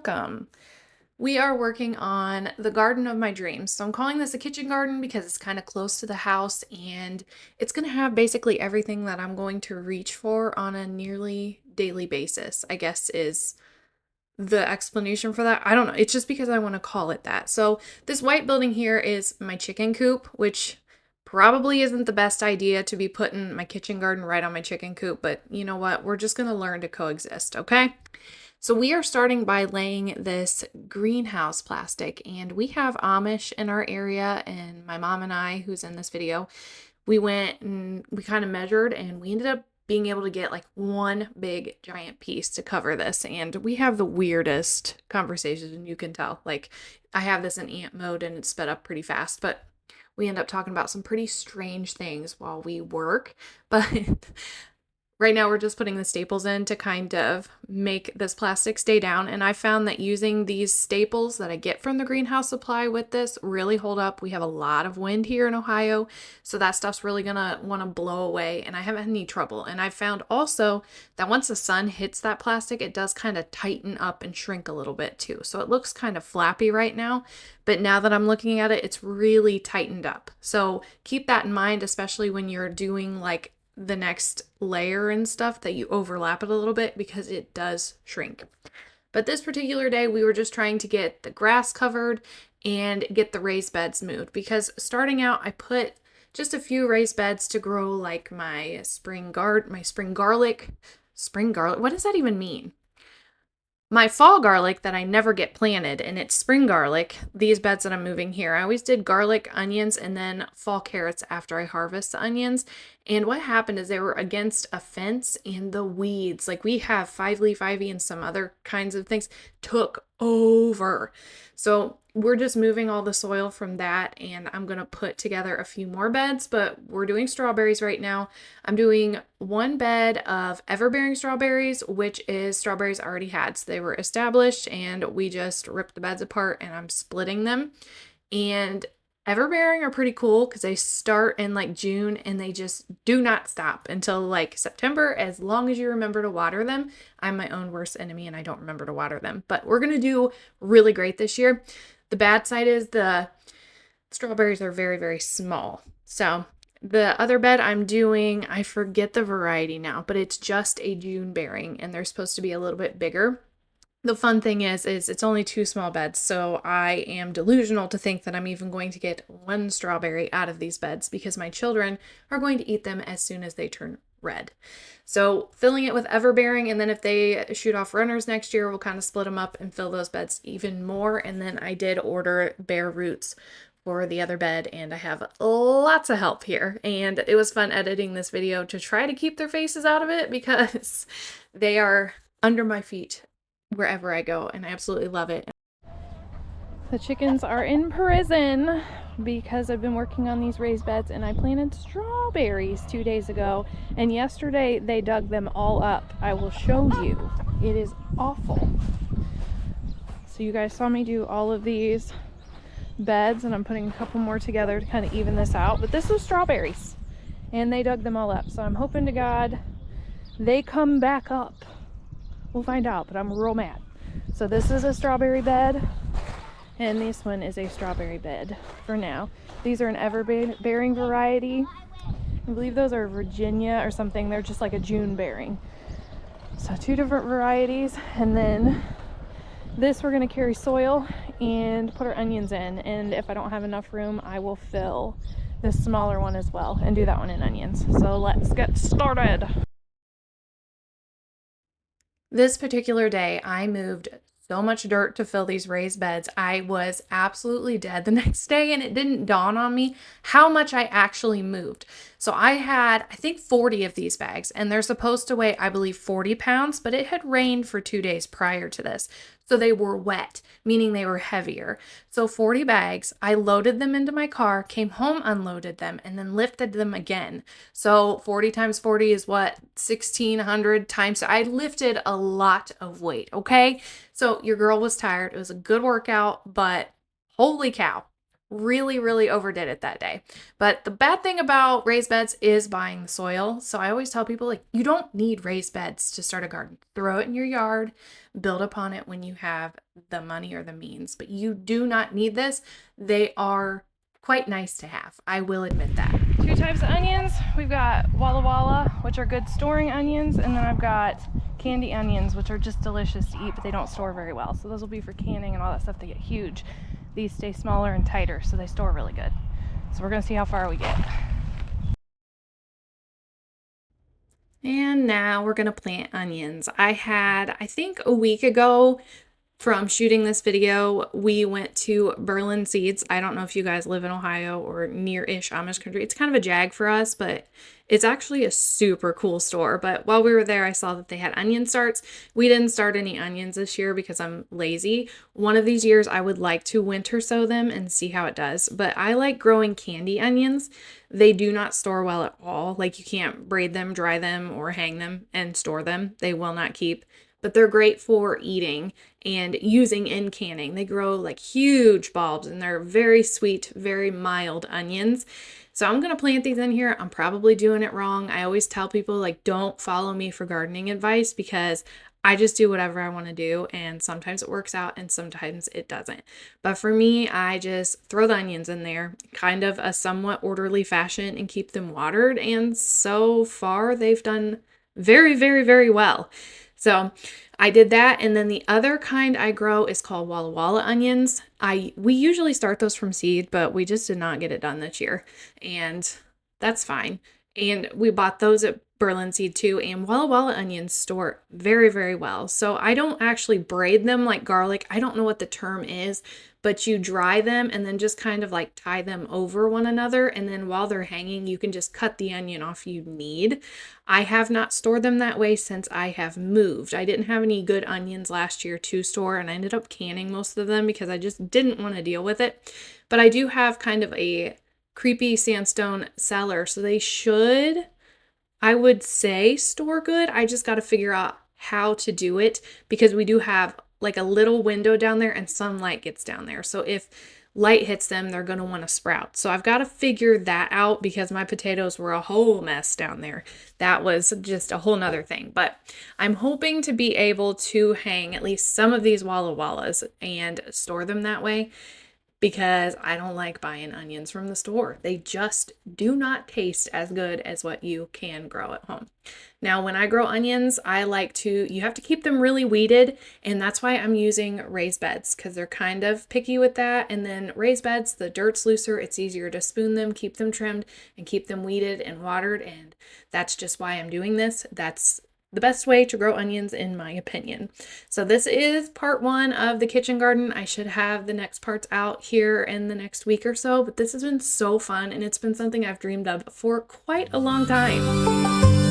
welcome. We are working on the garden of my dreams. So I'm calling this a kitchen garden because it's kind of close to the house and it's going to have basically everything that I'm going to reach for on a nearly daily basis, I guess is the explanation for that. I don't know. It's just because I want to call it that. So this white building here is my chicken coop, which probably isn't the best idea to be putting my kitchen garden right on my chicken coop, but you know what? We're just going to learn to coexist, okay? So we are starting by laying this greenhouse plastic, and we have Amish in our area, and my mom and I, who's in this video, we went and we kind of measured, and we ended up being able to get like one big giant piece to cover this. And we have the weirdest conversations, and you can tell. Like, I have this in ant mode and it's sped up pretty fast, but we end up talking about some pretty strange things while we work. But right now, we're just putting the staples in to kind of make this plastic stay down. And I found that using these staples that I get from the greenhouse supply with this really hold up. We have a lot of wind here in Ohio, so that stuff's really gonna want to blow away, and I haven't had any trouble. And I found also that once the sun hits that plastic, it does kind of tighten up and shrink a little bit too. So it looks kind of flappy right now, but now that I'm looking at it, it's really tightened up. So keep that in mind, especially when you're doing like the next layer and stuff, that you overlap it a little bit because it does shrink. But this particular day, we were just trying to get the grass covered and get the raised beds moved, because starting out, I put just a few raised beds to grow like my spring garlic. What does that even mean? My fall garlic that I never get planted, and it's spring garlic, these beds that I'm moving here. I always did garlic, onions, and then fall carrots after I harvest the onions. And what happened is they were against a fence, and the weeds, like we have 5-leaf ivy and some other kinds of things, took over. So we're just moving all the soil from that, and I'm going to put together a few more beds, but we're doing strawberries right now. I'm doing one bed of ever-bearing strawberries, which is strawberries I already had. So they were established, and we just ripped the beds apart, and I'm splitting them. And ever-bearing are pretty cool because they start in like June, and they just do not stop until like September, as long as you remember to water them. I'm my own worst enemy, and I don't remember to water them, but we're going to do really great this year. The bad side is the strawberries are very, very small. So the other bed I'm doing, I forget the variety now, but it's just a June bearing, and they're supposed to be a little bit bigger. The fun thing is it's only 2 small beds, so I am delusional to think that I'm even going to get 1 strawberry out of these beds, because my children are going to eat them as soon as they turn red. So filling it with everbearing, and then if they shoot off runners next year, we'll kind of split them up and fill those beds even more. And then I did order bare roots for the other bed, and I have lots of help here. And it was fun editing this video to try to keep their faces out of it, because they are under my feet wherever I go, and I absolutely love it. The chickens are in prison because I've been working on these raised beds, and I planted strawberries 2 days ago, and yesterday they dug them all up. I will show you. It is awful. So you guys saw me do all of these beds, and I'm putting a couple more together to kind of even this out, but this was strawberries, and they dug them all up. So I'm hoping to God they come back up. We'll find out, but I'm real mad. So this is a strawberry bed, and this one is a strawberry bed for now. These are an ever-bearing variety. I believe those are Virginia or something. They're just like a June bearing. So 2 different varieties. And then this we're going to carry soil and put our onions in. And if I don't have enough room, I will fill this smaller one as well and do that one in onions. So let's get started. This particular day, I moved so much dirt to fill these raised beds. I was absolutely dead the next day, and it didn't dawn on me how much I actually moved. So I had, I think, 40 of these bags, and they're supposed to weigh, I believe, 40 pounds, but it had rained for 2 days prior to this. So they were wet, meaning they were heavier. So 40 bags, I loaded them into my car, came home, unloaded them, and then lifted them again. So 40 times 40 is what? 1,600 times. I lifted a lot of weight, okay? So your girl was tired. It was a good workout, but holy cow, really, really overdid it that day. But the bad thing about raised beds is buying the soil. So I always tell people, like, you don't need raised beds to start a garden. Throw it in your yard, build upon it when you have the money or the means. But you do not need this. They are quite nice to have. I will admit that. Two types of onions. We've got Walla Walla, which are good storing onions, and then I've got candy onions, which are just delicious to eat, but they don't store very well. So those will be for canning and all that stuff. They get huge. These stay smaller and tighter, so they store really good. So we're gonna see how far we get. And now we're gonna plant onions. I think a week ago, from shooting this video, we went to Berlin Seeds. I don't know if you guys live in Ohio or near-ish Amish country. It's kind of a jag for us, but it's actually a super cool store. But while we were there, I saw that they had onion starts. We didn't start any onions this year because I'm lazy. One of these years, I would like to winter sow them and see how it does. But I like growing candy onions. They do not store well at all. Like, you can't braid them, dry them, or hang them and store them. They will not keep. But they're great for eating and using in canning. They grow like huge bulbs and they're very sweet, very mild onions. So I'm going to plant these in here. I'm probably doing it wrong. I always tell people, like, don't follow me for gardening advice because I just do whatever I want to do, and sometimes it works out and sometimes it doesn't. But for me, I just throw the onions in there, kind of a somewhat orderly fashion, and keep them watered. And so far, they've done very, very, very well. So I did that, and then the other kind I grow is called Walla Walla onions. We usually start those from seed, but we just did not get it done this year, and that's fine. And we bought those at Berlin Seed too, and Walla Walla onions store very, very well. So I don't actually braid them like garlic. I don't know what the term is, but you dry them and then just kind of like tie them over one another. And then while they're hanging, you can just cut the onion off you need. I have not stored them that way since I have moved. I didn't have any good onions last year to store, and I ended up canning most of them because I just didn't want to deal with it. But I do have kind of a creepy sandstone cellar, so they should, I would say, store good. I just got to figure out how to do it because we do have like a little window down there and sunlight gets down there. So if light hits them, they're going to want to sprout. So I've got to figure that out because my potatoes were a whole mess down there. That was just a whole nother thing. But I'm hoping to be able to hang at least some of these Walla Wallas and store them that way, because I don't like buying onions from the store. They just do not taste as good as what you can grow at home. Now, when I grow onions, you have to keep them really weeded, and that's why I'm using raised beds, because they're kind of picky with that. And then raised beds, the dirt's looser, it's easier to spoon them, keep them trimmed, and keep them weeded and watered, and that's just why I'm doing this. That's the best way to grow onions, in my opinion. So this is part 1 of the kitchen garden. I should have the next parts out here in the next week or so, but this has been so fun, and it's been something I've dreamed of for quite a long time.